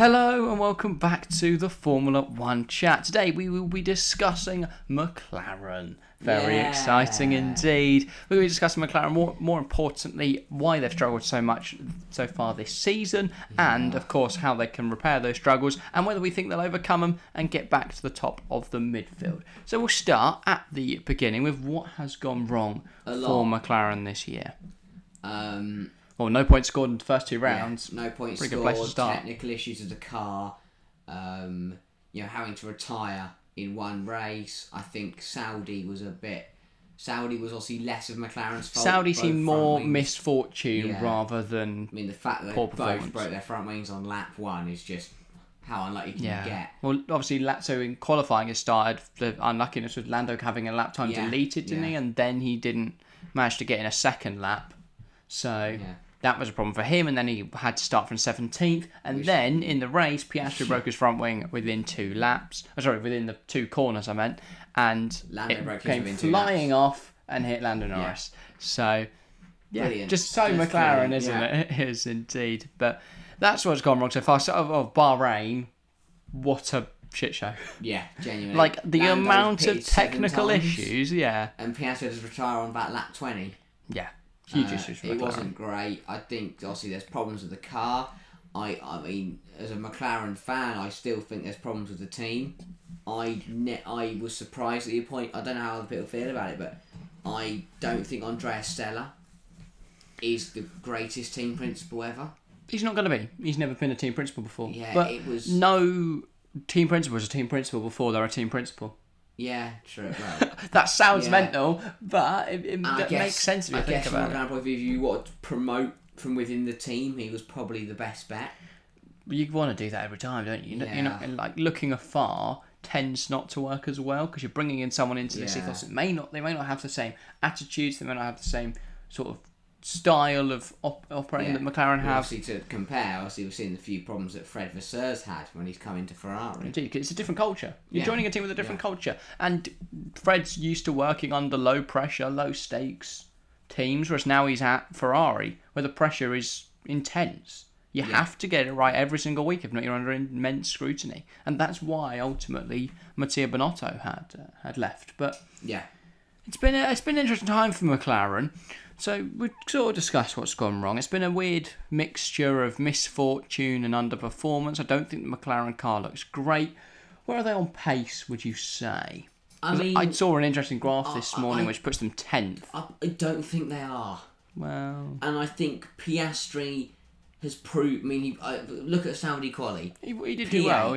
Hello and welcome back to the Formula One chat. Today we will be discussing McLaren. Very exciting indeed. We'll be discussing McLaren, more importantly, why they've struggled so much so far this season, and of course how they can repair those struggles, and whether we think they'll overcome them and get back to the top of the midfield. So we'll start at the beginning with what has gone wrong for McLaren this year. Well, no points scored in the first two rounds. No points Pretty scored. good place to start. Technical issues of the car. Having to retire in one race. I think Saudi was obviously less of McLaren's fault. Saudi seemed more misfortune rather than the fact that poor they both broke their front wings on lap one is just how unlucky can you get? Well, obviously, so in qualifying it started, the unluckiness with Lando having a lap time deleted, didn't he? And then he didn't manage to get in a second lap. So that was a problem for him, and then he had to start from 17th. And then in the race, Piastri broke his front wing within within the two corners, I meant. And Lando it came flying off and hit Lando Norris. So, brilliant. Just McLaren, isn't it? It is indeed. But that's what's gone wrong so far. So, of Bahrain, what a shit show. Yeah, genuinely. Like, the Lando's amount of technical issues, And Piastri had to retire on about lap 20. Yeah. Huge issues for McLaren. It wasn't great. I think, obviously, there's problems with the car. I mean, as a McLaren fan, I still think there's problems with the team. I was surprised at your point. I don't know how other people feel about it, but I don't think Andrea Stella is the greatest team principal ever. He's not going to be. He's never been a team principal before. Yeah, but it was... No team principal was a team principal before they're a team principal. Yeah, true. Well, that sounds mental, but it makes sense if you think about it. From a point of view, if you want to promote from within the team, he was probably the best bet. You want to do that every time, don't you? Yeah. You're not, like, looking afar tends not to work as well because you're bringing in someone into this ethos. They may not have the same attitudes. They may not have the same sort of style of operating that McLaren have. Obviously, to compare, we've seen the few problems that Fred Vasseur's had when he's come into Ferrari. Indeed, because it's a different culture. You're joining a team with a different culture. And Fred's used to working under low pressure, low stakes teams, whereas now he's at Ferrari, where the pressure is intense. You have to get it right every single week, if not you're under immense scrutiny. And that's why, ultimately, Mattia Binotto had left. But it's been an interesting time for McLaren. So we sort of discussed what's gone wrong. It's been a weird mixture of misfortune and underperformance. I don't think the McLaren car looks great. Where are they on pace, would you say? I saw an interesting graph this morning which puts them 10th. I don't think they are. Well... And I think Piastri has proved... look at Saudi quali. He did do well.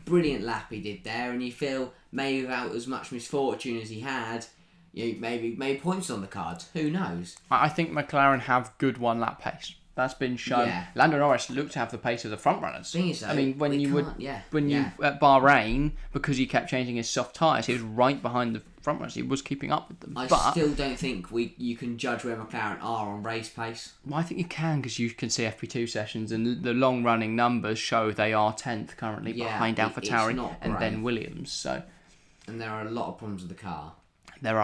Brilliant lap he did there, and you feel maybe without as much misfortune as he had... maybe points on the cards. Who knows? I think McLaren have good one-lap pace. That's been shown. Yeah. Lando Norris looked to have the pace of the front runners. I mean, when you at Bahrain, because he kept changing his soft tyres, he was right behind the front runners. He was keeping up with them. I still don't think you can judge where McLaren are on race pace. Well, I think you can, because you can see FP2 sessions and the long-running numbers show they are 10th currently behind AlphaTauri and then Williams. So, and there are a lot of problems with the car. There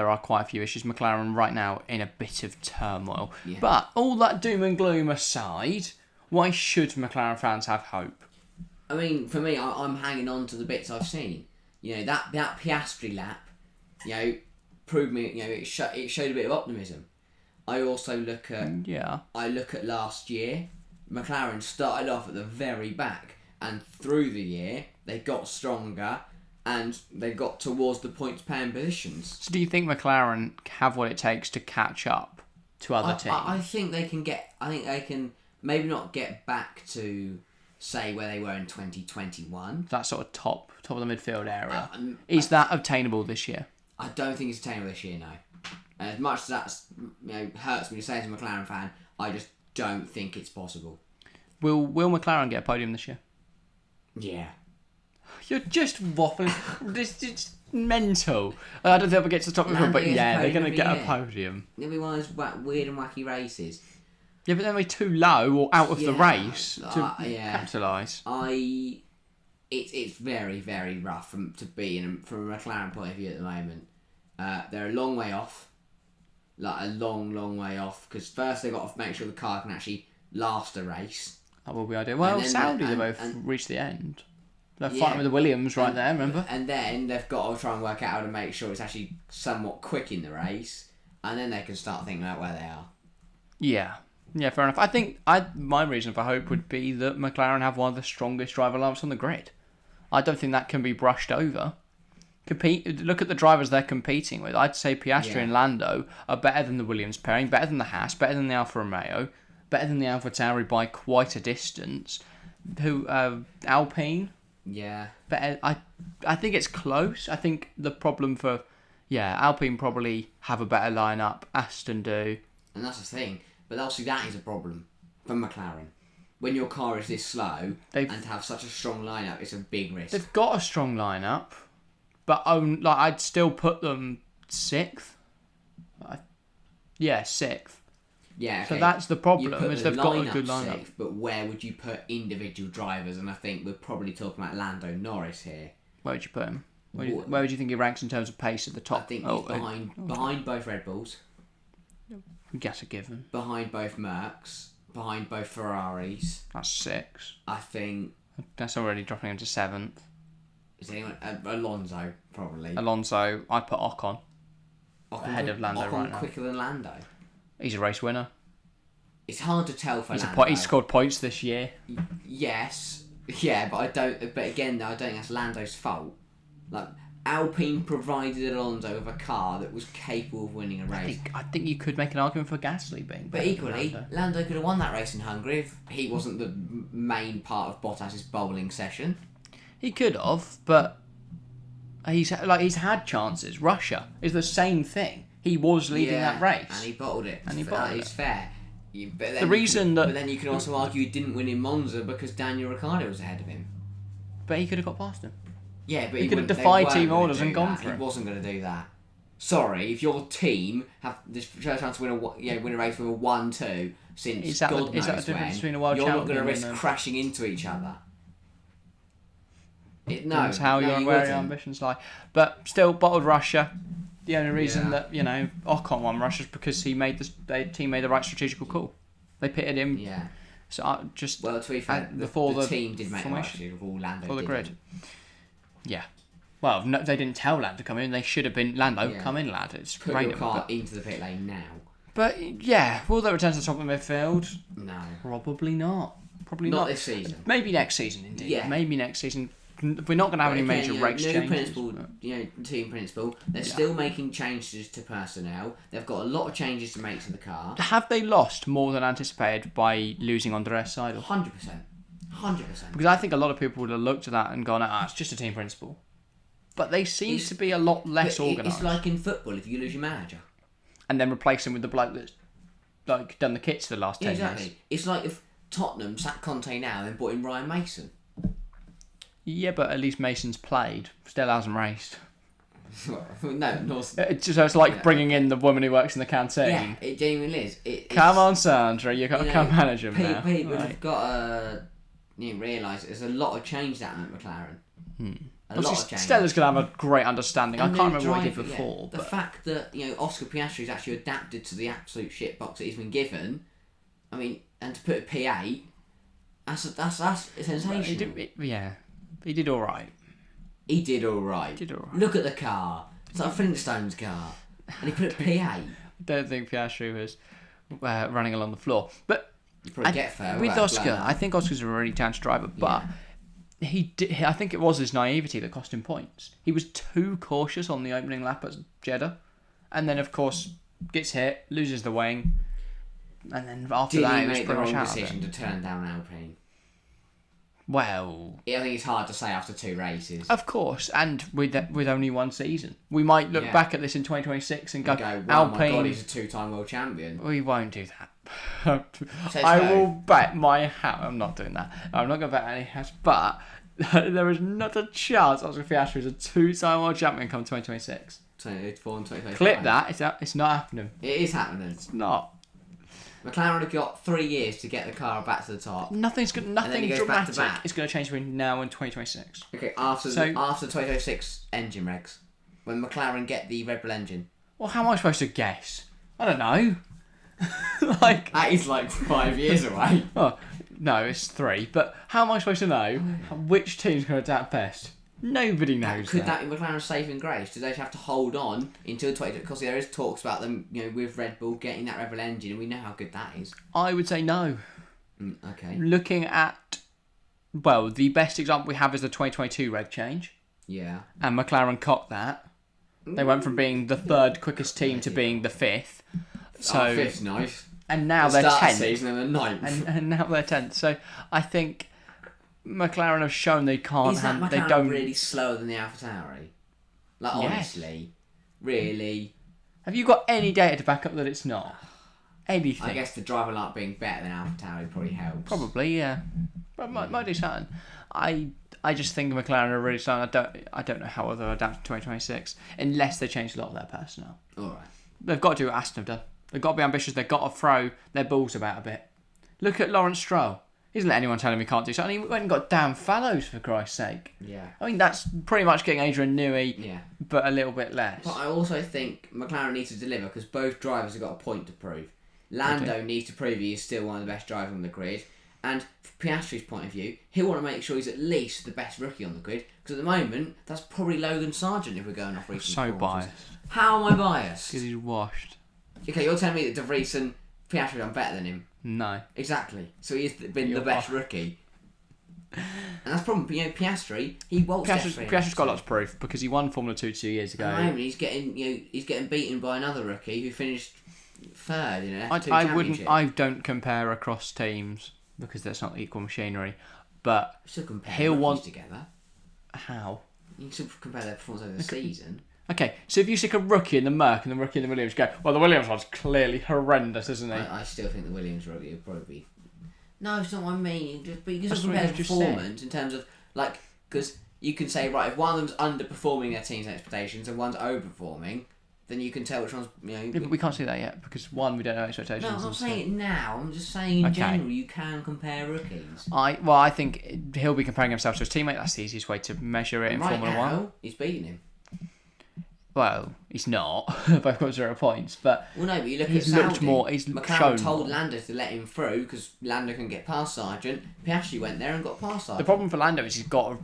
are quite a few issues. McLaren right now in a bit of turmoil. Yeah. But all that doom and gloom aside, why should McLaren fans have hope? I mean, for me, I'm hanging on to the bits I've seen. That Piastri lap, proved me. It showed a bit of optimism. I also look at last year. McLaren started off at the very back, and through the year they got stronger. And they got towards the points-paying positions. So do you think McLaren have what it takes to catch up to other teams? I think they can maybe not get back to, say, where they were in 2021. That sort of top of the midfield area. Is that obtainable this year? I don't think it's attainable this year, no. And as much as that hurts me to say as a McLaren fan, I just don't think it's possible. Will McLaren get a podium this year? Yeah. You're just waffling. It's mental. I don't think they'll get to the top of the but they're going to get a podium. It'll be one of those weird and wacky races. Yeah, but they'll be too low or out of the race to capitalise. It's very, very rough from a McLaren point of view at the moment. They're a long way off. Like a long, long way off. Because first they've got to make sure the car can actually last a race. That will be ideal. Well, Saudi, they both reached the end. They're fighting with the Williams right there, remember? And then they've got to try and work out how to make sure it's actually somewhat quick in the race, and then they can start thinking about where they are. Yeah. Yeah, fair enough. I think my reason for hope would be that McLaren have one of the strongest driver lineups on the grid. I don't think that can be brushed over. Look at the drivers they're competing with. I'd say Piastri and Lando are better than the Williams pairing, better than the Haas, better than the Alfa Romeo, better than the AlphaTauri by quite a distance. Alpine? Yeah. Better. I think it's close. I think the problem for... Yeah, Alpine probably have a better lineup. Aston do. And that's the thing. But obviously that is a problem for McLaren. When your car is this slow and to have such a strong lineup, it's a big risk. They've got a strong lineup, but I'd still put them 6th. Yeah, 6th. Yeah, okay. So that's the problem, is they've got a good lineup. 6th, but where would you put individual drivers? And I think we're probably talking about Lando Norris here. Where would you put him? Where would you think he ranks in terms of pace at the top? I think he's behind both Red Bulls. Guess a given. Behind both Mercs. Behind both Ferraris. That's 6. I think... That's already dropping him to 7th. Is anyone... Alonso, probably. Alonso, I'd put Ocon ahead of Lando right now. Quicker than Lando. He's a race winner. It's hard to tell for Lando. He's scored points this year. Yes. Yeah, but I don't... But again, though, I don't think that's Lando's fault. Like... Alpine provided Alonso with a car that was capable of winning a race. I think you could make an argument for Gasly being better. But equally, Lando could have won that race in Hungary if he wasn't the main part of Bottas's bowling session. He could have, but he's had chances. Russia is the same thing. He was leading that race, and he bottled it. That is fair. But then you can also argue he didn't win in Monza because Daniel Ricciardo was ahead of him. But he could have got past him. Yeah, but he could have defied team orders and gone for it. He wasn't going to do that. Sorry, if your team have this chance to win a race with a 1-2 since God knows is that the difference between a world you're champion? You're not going to risk crashing into each other. That's how your ambitions lie. But still, bottled Russia. The only reason that Ocon won Russia is because their team made the right strategical call. They pitted him. Yeah. So to be fair, the team did make the right strategical call. Lando for the didn't. grid. Yeah. Well, no, they didn't tell Lando to come in. They should have been Lando, come in, lad. It's put random, your car into the pit lane now. But yeah, will they return to the top of the midfield? No, probably not. Probably not this season. Maybe next season, indeed. Yeah. Maybe next season. We're not going to have any major race changes. Team principle. They're still making changes to personnel. They've got a lot of changes to make to the car. Have they lost more than anticipated by losing Andreas Seidel? 100%. Because I think a lot of people would have looked at that and gone, it's just a team principle. But they seem to be a lot less organised. It's like in football if you lose your manager. And then replace him with the bloke that's done the kits for the last 10 years. It's like if Tottenham sacked Conte now and then brought in Ryan Mason. Yeah, but at least Mason's played. Still hasn't raced. No. It's like bringing in the woman who works in the canteen. Yeah, it genuinely is. Come on, Sandra, you've got to come manage him now. People have got to realise there's a lot of change that at McLaren. A lot of change. Stella's going to have a great understanding. I can't remember what he did before. The fact that Oscar Piastri has actually adapted to the absolute shit box that he's been given. I mean, and to put a P8, that's sensational. He did all right. He did all right. Look at the car. It's like a Flintstones car. And he put a P8. I don't think Piastri was running along the floor. But you probably get fair with Oscar, I think Oscar's a really talented driver, but I think it was his naivety that cost him points. He was too cautious on the opening lap at Jeddah. And then, of course, gets hit, loses the wing. And then after that, he was pretty much out of it. Did he make the wrong decision to turn down Alpine? Well, I think it's hard to say after 2 races. Of course, and with only one season. We might look back at this in 2026 and go, Alpine, my God, he's a 2-time world champion. We won't do that. I will bet my house. I'm not doing that. I'm not going to bet any house, but there is not a chance Oscar Piastri is a 2-time world champion come 2026. 2024 and 2025. Clip that. It's not happening. It is happening. It's not. McLaren have got 3 years to get the car back to the top. Nothing dramatic back to back. is going to change between now and 2026. Okay, after 2026 engine regs, when McLaren get the Red Bull engine. Well, how am I supposed to guess? I don't know. That is 5 years away. No, it's 3. But how am I supposed to know which team's going to adapt best? Nobody knows. Could that be McLaren's saving grace? Do they have to hold on until 20? Because there is talks about them, with Red Bull getting that Red Bull engine, and we know how good that is. I would say no. Okay. Looking at, the best example we have is the 2022 reg change. Yeah. And McLaren cocked that. They went from being the 3rd quickest team to being the 5th. So 5th's nice. And now they're 10th. Season and the 9th. And now they're 10th. So I think McLaren have shown they can't. Is that McLaren they don't really slower than the AlphaTauri? Like, honestly, really. Have you got any data to back up that it's not? Anything? I guess the driver line being better than AlphaTauri probably helps. Probably, yeah. But might do something. I just think McLaren are really slow. I don't know how they'll adapt to 2026 unless they change a lot of their personnel. All right. They've got to do what Aston have done. They've got to be ambitious. They've got to throw their balls about a bit. Look at Lawrence Stroll. He doesn't let anyone tell him he can't do something. He went and got damn Fallows, for Christ's sake. Yeah. I mean, that's pretty much getting Adrian Newey, but a little bit less. But I also think McLaren needs to deliver because both drivers have got a point to prove. Lando needs to prove he is still one of the best drivers on the grid. And from Piastri's point of view, he'll want to make sure he's at least the best rookie on the grid. Because at the moment, that's probably Logan Sargent if we're going off recent So biased. How am I biased? Because he's washed. Okay, you're telling me that De Vries and Piastri are better than him? No. Exactly. So he's been the best rookie. And that's the problem. Piastri, he waltzed Piastri's got a lot to prove because he won Formula 2 2 years ago. At the moment, he's getting beaten by another rookie who finished 3rd in an F2 I championship. don't compare across teams because that's not equal machinery. But still compare he'll want together. How? You can still compare their performance over the season. Okay, so if you stick a rookie in the Merc and the rookie in the Williams, go, well, the Williams one's clearly horrendous, isn't he? I still think the Williams rookie would probably be. No, it's not what I mean. You That's can compare performance in terms of, because you can say, right, if one of them's underperforming their team's expectations and one's overperforming, then you can tell which one's, Yeah, but we can't see that yet because, one, we don't know expectations. No, I'm not saying it now. I'm just saying in general, you can compare rookies. I think he'll be comparing himself to his teammate. That's the easiest way to measure it in Formula 1. He's beating him. Well, he's not. Both got 0 points, but you look he's at Saudi. Looked more. He's McLaren told Lando to let him through because Lando can get past Sargent. Piastri went there and got past Sargent. The problem for Lando is he's got to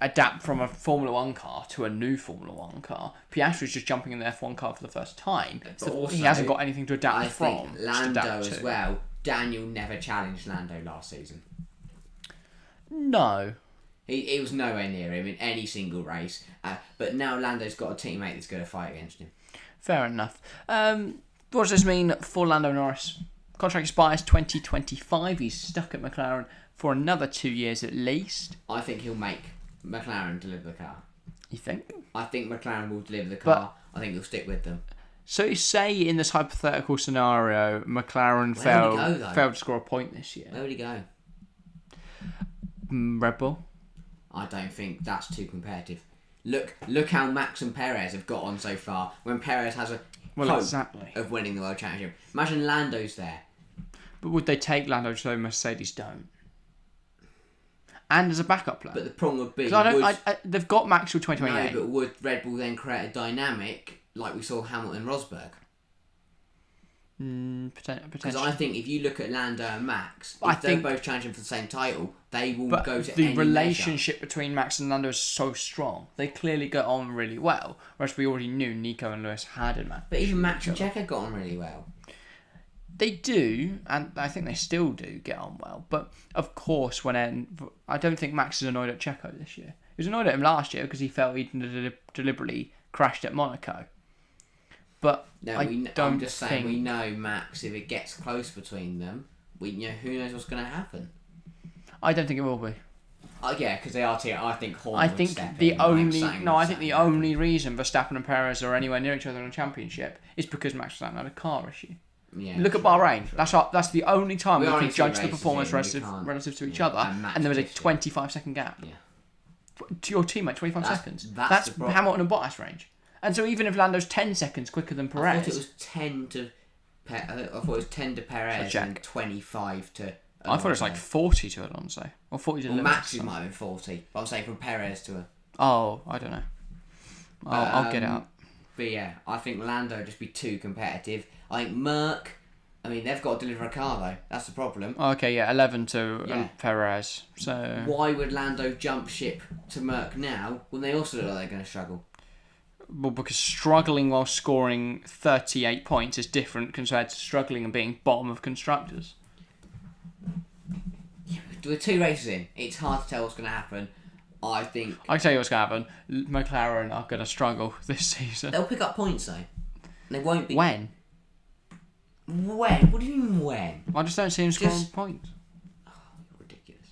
adapt from a Formula 1 car to a new Formula 1 car. Piastri's just jumping in the F1 car for the first time, so also, he hasn't got anything to adapt from. I think Lando as well. Daniel never challenged Lando last season. No. He was nowhere near him in any single race. But now Lando's got a teammate that's going to fight against him. Fair enough. What does this mean for Lando Norris? Contract expires 2025. He's stuck at McLaren for another 2 years at least. I think he'll make McLaren deliver the car. You think? I think McLaren will deliver the car. I think he'll stick with them. So say in this hypothetical scenario, McLaren failed to score a point this year. Where would he go? Red Bull. I don't think that's too competitive. Look how Max and Perez have got on so far. When Perez has a hope of winning the World Championship. Imagine Lando's there. But would they take Lando so Mercedes don't? And as a backup plan. But the problem would be... they've got Max till 2028. No, but would Red Bull then create a dynamic like we saw Hamilton Rosberg? Potentially. Because I think if you look at Lando and Max, if they're both challenging for the same title, they will go to any the relationship between Max and Lando is so strong. They clearly get on really well. Whereas we already knew Nico and Lewis had a match. But even Max and Checo got on really well. They do, and I think they still do get on well. But of course, I don't think Max is annoyed at Checo this year. He was annoyed at him last year because he felt he deliberately crashed at Monaco. But I'm just saying, we know Max, if it gets close between them, who knows what's going to happen. I don't think it will be. Yeah, because they are together. I think Horner I think the only reason Verstappen and Perez are anywhere near each other in a championship is because Max Verstappen had a car issue. Yeah, look at Bahrain. That's the only time we can judge the performance relative to each other, and there was a 25-second gap. Yeah. To your teammate, 25 seconds. That's Hamilton and Bottas range. And so even if Lando's 10 seconds quicker than Perez... I thought it was 10 to Perez and 25 to... I thought it was like 40 to Alonso. Or 40 to Lewis. Max might have been 40. But I'm saying from Perez to a... Oh, I don't know. I'll get it up. But yeah, I think Lando would just be too competitive. I think Merc I mean, they've got to deliver a car, though. That's the problem. Okay, yeah, 11 to Perez. So why would Lando jump ship to Merck now when they also look like they're going to struggle? Well, because struggling while scoring 38 points is different compared to struggling and being bottom of constructors. With 2 races in, it's hard to tell what's going to happen. I think... I can tell you what's going to happen. McLaren are going to struggle this season. They'll pick up points, though. They won't be... When? When? What do you mean when? I just don't see him scoring points. Oh, ridiculous.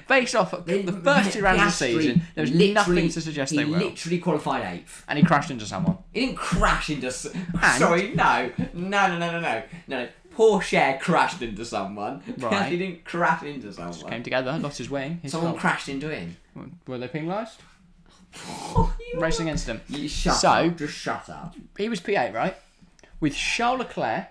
Based off the first 2 rounds of the season, there's nothing to suggest they will. He literally qualified 8th. And he crashed into someone. He didn't crash into... Sorry, no. No. Porsche crashed into someone. Right. He didn't crash into someone. Just came together, lost his wing. Someone crashed into him. Were they penalised? Racing against him. You shut up. Just shut up. He was P8, right? With Charles Leclerc,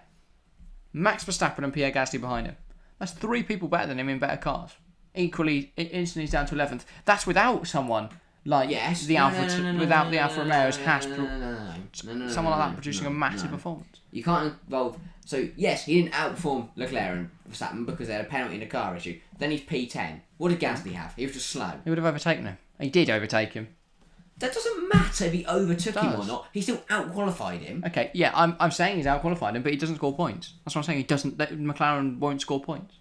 Max Verstappen and Pierre Gasly behind him. That's 3 people better than him in better cars. Equally, instantly he's down to 11th. That's without someone like the Alfa, without the Alfa Romeo's Haas, someone like that producing a massive performance. You can't involve... So, yes, he didn't outperform Leclerc and Verstappen because they had a penalty in a car issue. Then he's P10. What did Gasly have? He was just slow. He would have overtaken him. He did overtake him. That doesn't matter if he overtook him or not. He still outqualified him. Okay, yeah, I'm saying he's outqualified him, but he doesn't score points. That's what I'm saying. He doesn't. McLaren won't score points.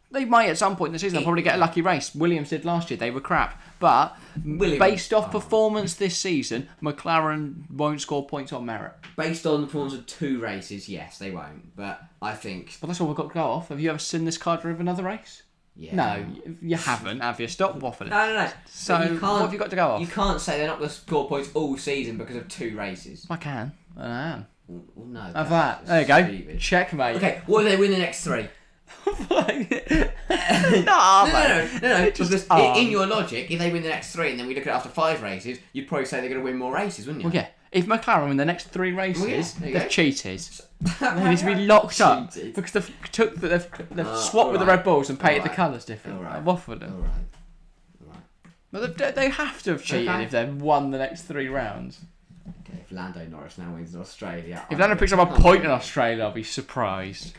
They might at some point in the season. They'll probably get a lucky race. Williams did last year. They were crap. But based off performance this season, McLaren won't score points on merit. Based on the performance of 2 races, yes, they won't. But I think... Well, that's all we've got to go off. Have you ever seen this car drive another race? Yeah. No, you haven't, have you? Stop waffling. No. So, what have you got to go off? You can't say they're not going to score points all season because of 2 races. I can. I am. Well, no. Have that. There you go. Stupid. Checkmate. Okay, what if they win the next 3? No. Because in your logic, if they win the next 3 and then we look at it after 5 races, you'd probably say they're going to win more races, wouldn't you? Well, yeah. If McLaren win the next 3 races, they've cheated. They need to be locked up because they've swapped with the Red Bulls and painted the colours different. Right. Waffled them. All right. But they have to have cheated if they've won the next 3 rounds. Okay, if Lando Norris now wins in Australia... If Lando picks up a point in Australia, I'll be surprised.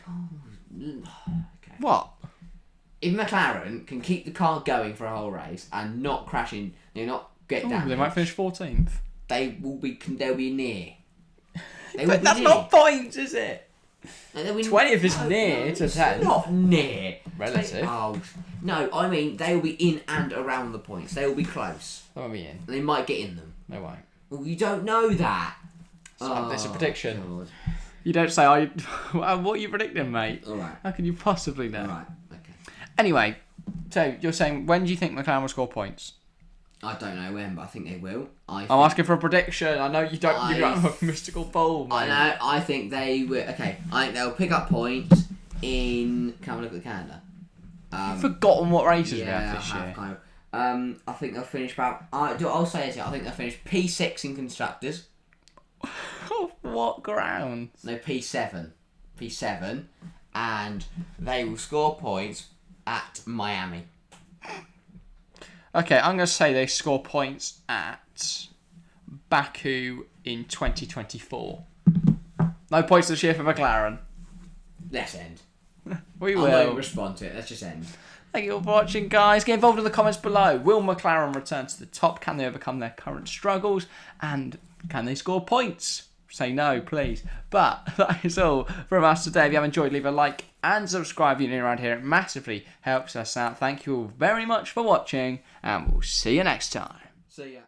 Okay. What? If McLaren can keep the car going for a whole race and not crashing, not get down... They might finish 14th. They'll be near. But that's not points, is it? No, 20th is near to 10th. It's not near. Relative. No, I mean, they will be in and around the points. They will be close. They won't be in. And they might get in them. They won't. Well, you don't know that. It's a prediction. God. You don't say, what are you predicting, mate? All right. How can you possibly know? All right, okay. Anyway, so you're saying, when do you think McLaren will score points? I don't know when, but I think they will. I'm asking for a prediction. I know you don't. You don't have a mystical ball, mate. I know. I think they will. Okay. I think they'll pick up points in. Can we look at the calendar? You've forgotten what races we have this year. Kind of. I think they'll finish about. I'll say it. I think they'll finish P6 in constructors. What ground? No, P7, and they will score points at Miami. Okay, I'm going to say they score points at Baku in 2024. No points this year for McLaren. Let's end. We will. I won't respond to it. Let's just end. Thank you all for watching, guys. Get involved in the comments below. Will McLaren return to the top? Can they overcome their current struggles? And can they score points? Say no, please. But that is all from us today. If you have enjoyed, leave a like and subscribe if you're new around here. It massively helps us out. Thank you all very much for watching, and we'll see you next time. See ya.